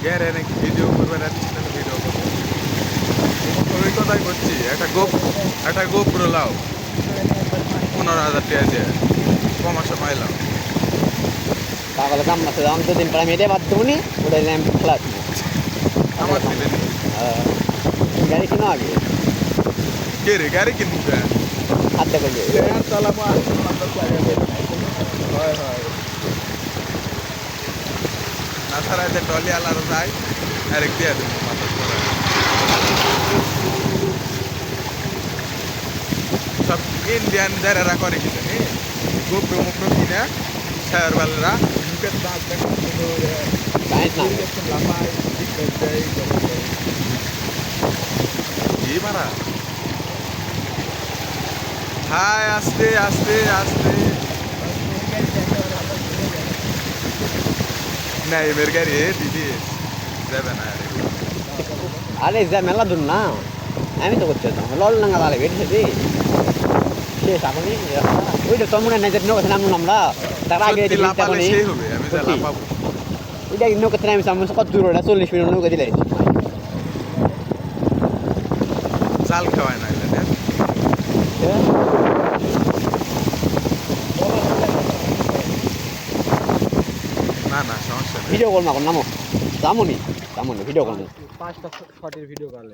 গ্যারে নাকি ভিডিও করবে না, ভিডিও করবো ওই কথাই করছি। একটা গোপ্রো লাও 15,000 টাকা দিয়ে কমাসে পাইলাম। পাগল কাম আছে, আমি তো দিন পরে আমি এটাই বাদ দেবো নি, ওটাই আমি ক্লাস আমার দিলেন গাড়ি কিনো আগে কে রে গাড়ি কিনবো কেন? হাতে করবে হয় হয় না ছাড়া যে টলি আলাদা যায় আরেক দিয়ে দেবো মাথা করে। সব ইন্ডিয়ান যারা করে কিনে নি গোপ্রো মুপ্রো কিনে শেয়ার বালরা মুখের দাঁত কি মারা। হাই আস্তে আস্তে আস্তে না এবার গাড়ি দিদি যাবে না। আরে যা মেলা দূর না, আমি তো করছি তো লল নাঙ্গা তাহলে বেরিয়েছে দি শেষ আপনি ওইটা তোর মনে নাই যে নৌকা নামুন আমরা তার আগে সেই হবে আমি যা লাপাবো ওইটা নৌকা নামি সামনে কত দূর ওটা 40 মিনিট নৌকা দিলে জাল খাওয়ায় না না না সমস্যা নেই। ভিডিও কল না নামো যামনি ভিডিও কল 5টা শটের ভিডিও কল